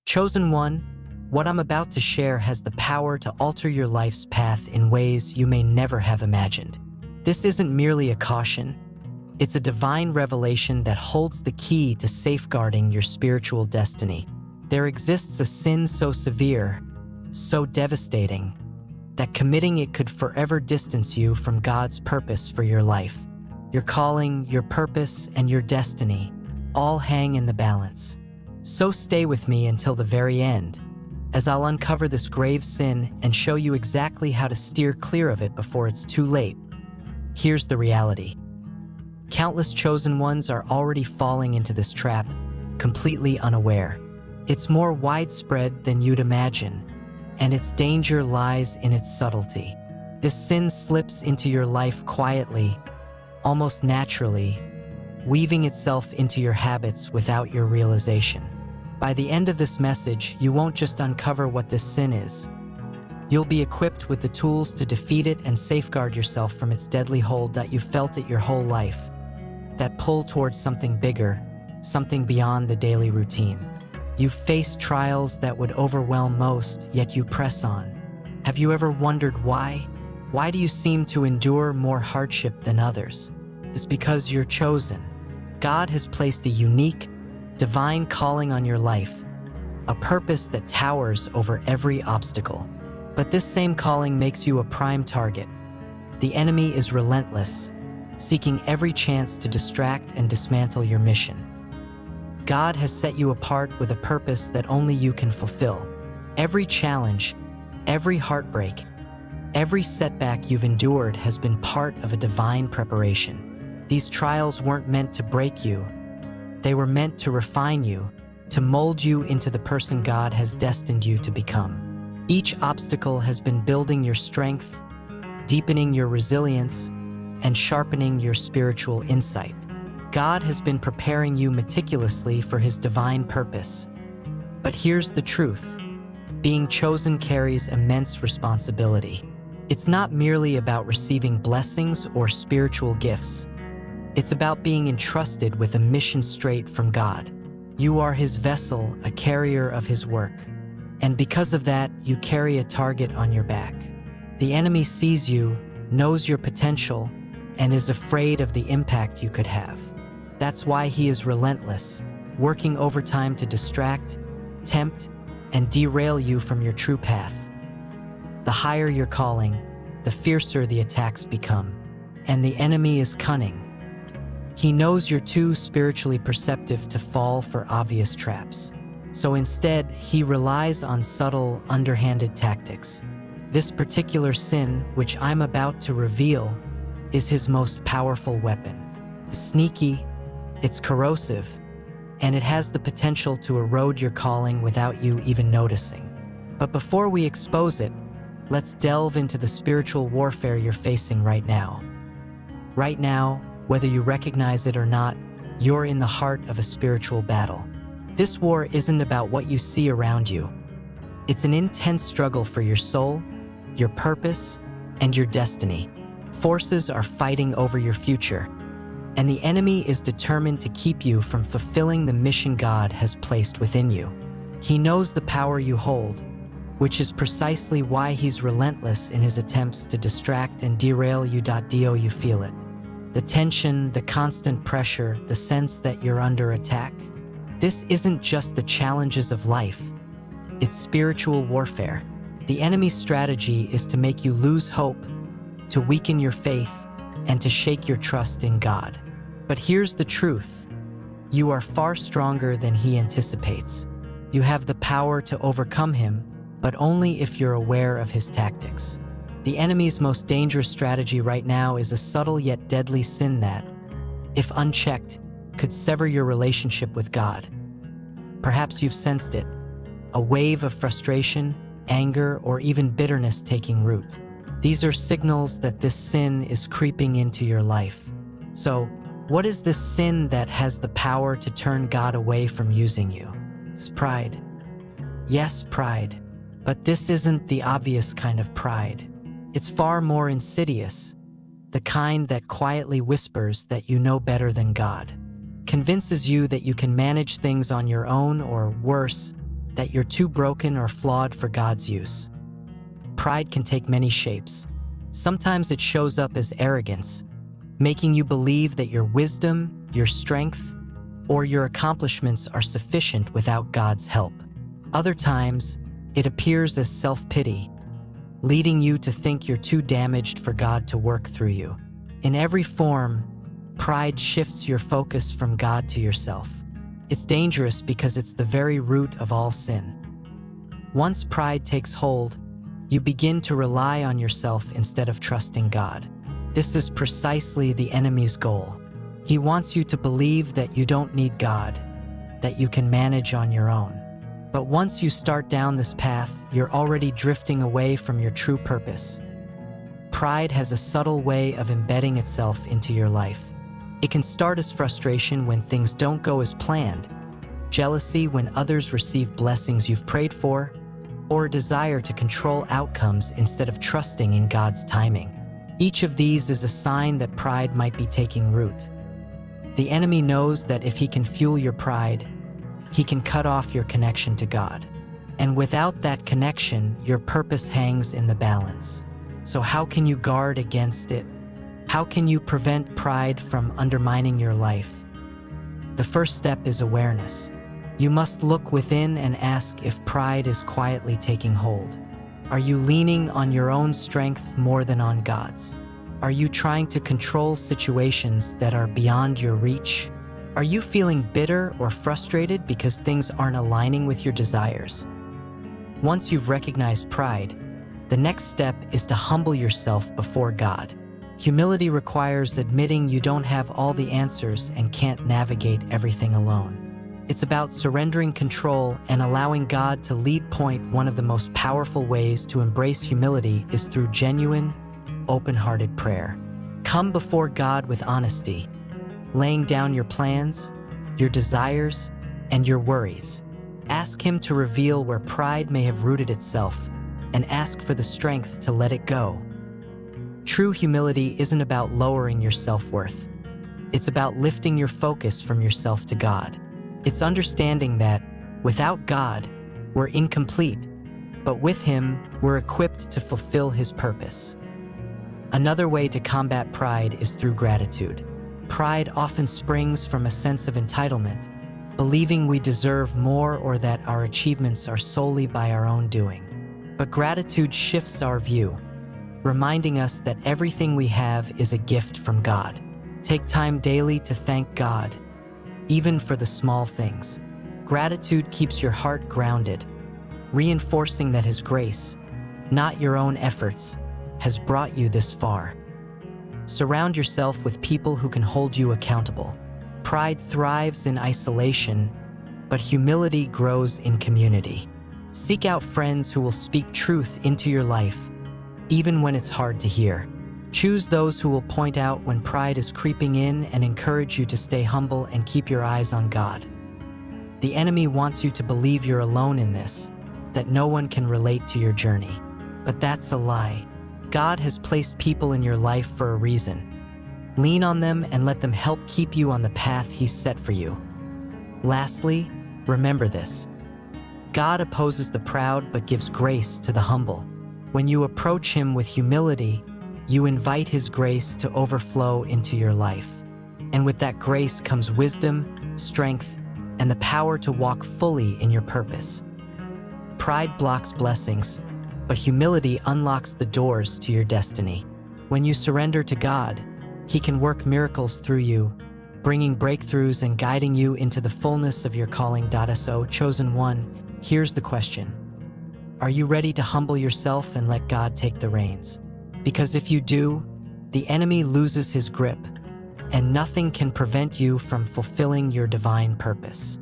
Chosen one, what I'm about to share has the power to alter your life's path in ways you may never have imagined. This isn't merely a caution, it's a divine revelation that holds the key to safeguarding your spiritual destiny. There exists a sin so severe, so devastating, that committing it could forever distance you from God's purpose for your life. Your calling, your purpose, and your destiny all hang in the balance. So stay with me until the very end, as I'll uncover this grave sin and show you exactly how to steer clear of it before it's too late. Here's the reality. Countless chosen ones are already falling into this trap, completely unaware. It's more widespread than you'd imagine, and its danger lies in its subtlety. This sin slips into your life quietly, almost naturally, weaving itself into your habits without your realization. By the end of this message, you won't just uncover what this sin is. You'll be equipped with the tools to defeat it and safeguard yourself from its deadly hold that you've felt it your whole life. That pull towards something bigger, something beyond the daily routine. You've faced trials that would overwhelm most, yet you press on. Have you ever wondered why? Why do you seem to endure more hardship than others? It's because you're chosen. God has placed a unique, divine calling on your life, a purpose that towers over every obstacle. But this same calling makes you a prime target. The enemy is relentless, seeking every chance to distract and dismantle your mission. God has set you apart with a purpose that only you can fulfill. Every challenge, every heartbreak, every setback you've endured has been part of a divine preparation. These trials weren't meant to break you. They were meant to refine you, to mold you into the person God has destined you to become. Each obstacle has been building your strength, deepening your resilience, and sharpening your spiritual insight. God has been preparing you meticulously for His divine purpose. But here's the truth. Being chosen carries immense responsibility. It's not merely about receiving blessings or spiritual gifts. It's about being entrusted with a mission straight from God. You are His vessel, a carrier of His work. And because of that, you carry a target on your back. The enemy sees you, knows your potential, and is afraid of the impact you could have. That's why he is relentless, working overtime to distract, tempt, and derail you from your true path. The higher your calling, the fiercer the attacks become. And the enemy is cunning. He knows you're too spiritually perceptive to fall for obvious traps. So instead, he relies on subtle, underhanded tactics. This particular sin, which I'm about to reveal, is his most powerful weapon. It's sneaky, it's corrosive, and it has the potential to erode your calling without you even noticing. But before we expose it, let's delve into the spiritual warfare you're facing right now. Right now, whether you recognize it or not, you're in the heart of a spiritual battle. This war isn't about what you see around you. It's an intense struggle for your soul, your purpose, and your destiny. Forces are fighting over your future, and the enemy is determined to keep you from fulfilling the mission God has placed within you. He knows the power you hold, which is precisely why he's relentless in his attempts to distract and derail you. Do you feel it? The tension, the constant pressure, the sense that you're under attack. This isn't just the challenges of life, it's spiritual warfare. The enemy's strategy is to make you lose hope, to weaken your faith, and to shake your trust in God. But here's the truth. You are far stronger than he anticipates. You have the power to overcome him, but only if you're aware of his tactics. The enemy's most dangerous strategy right now is a subtle yet deadly sin that, if unchecked, could sever your relationship with God. Perhaps you've sensed it, a wave of frustration, anger, or even bitterness taking root. These are signals that this sin is creeping into your life. So, what is this sin that has the power to turn God away from using you? It's pride. Yes, pride. But this isn't the obvious kind of pride. It's far more insidious, the kind that quietly whispers that you know better than God, convinces you that you can manage things on your own, or worse, that you're too broken or flawed for God's use. Pride can take many shapes. Sometimes it shows up as arrogance, making you believe that your wisdom, your strength, or your accomplishments are sufficient without God's help. Other times, it appears as self-pity, leading you to think you're too damaged for God to work through you. In every form, pride shifts your focus from God to yourself. It's dangerous because it's the very root of all sin. Once pride takes hold, you begin to rely on yourself instead of trusting God. This is precisely the enemy's goal. He wants you to believe that you don't need God, that you can manage on your own. But once you start down this path, you're already drifting away from your true purpose. Pride has a subtle way of embedding itself into your life. It can start as frustration when things don't go as planned, jealousy when others receive blessings you've prayed for, or a desire to control outcomes instead of trusting in God's timing. Each of these is a sign that pride might be taking root. The enemy knows that if he can fuel your pride, he can cut off your connection to God. And without that connection, your purpose hangs in the balance. So how can you guard against it? How can you prevent pride from undermining your life? The first step is awareness. You must look within and ask if pride is quietly taking hold. Are you leaning on your own strength more than on God's? Are you trying to control situations that are beyond your reach? Are you feeling bitter or frustrated because things aren't aligning with your desires? Once you've recognized pride, the next step is to humble yourself before God. Humility requires admitting you don't have all the answers and can't navigate everything alone. It's about surrendering control and allowing God to lead. One of the most powerful ways to embrace humility is through genuine, open-hearted prayer. Come before God with honesty, laying down your plans, your desires, and your worries. Ask Him to reveal where pride may have rooted itself, and ask for the strength to let it go. True humility isn't about lowering your self-worth. It's about lifting your focus from yourself to God. It's understanding that, without God, we're incomplete, but with Him, we're equipped to fulfill His purpose. Another way to combat pride is through gratitude. Pride often springs from a sense of entitlement, believing we deserve more or that our achievements are solely by our own doing. But gratitude shifts our view, reminding us that everything we have is a gift from God. Take time daily to thank God, even for the small things. Gratitude keeps your heart grounded, reinforcing that His grace, not your own efforts, has brought you this far. Surround yourself with people who can hold you accountable. Pride thrives in isolation, but humility grows in community. Seek out friends who will speak truth into your life, even when it's hard to hear. Choose those who will point out when pride is creeping in and encourage you to stay humble and keep your eyes on God. The enemy wants you to believe you're alone in this, that no one can relate to your journey. But that's a lie. God has placed people in your life for a reason. Lean on them and let them help keep you on the path He's set for you. Lastly, remember this: God opposes the proud but gives grace to the humble. When you approach Him with humility, you invite His grace to overflow into your life. And with that grace comes wisdom, strength, and the power to walk fully in your purpose. Pride blocks blessings, but humility unlocks the doors to your destiny. When you surrender to God, He can work miracles through you, bringing breakthroughs and guiding you into the fullness of your calling. So, chosen one, here's the question: are you ready to humble yourself and let God take the reins? Because if you do, the enemy loses his grip, and nothing can prevent you from fulfilling your divine purpose.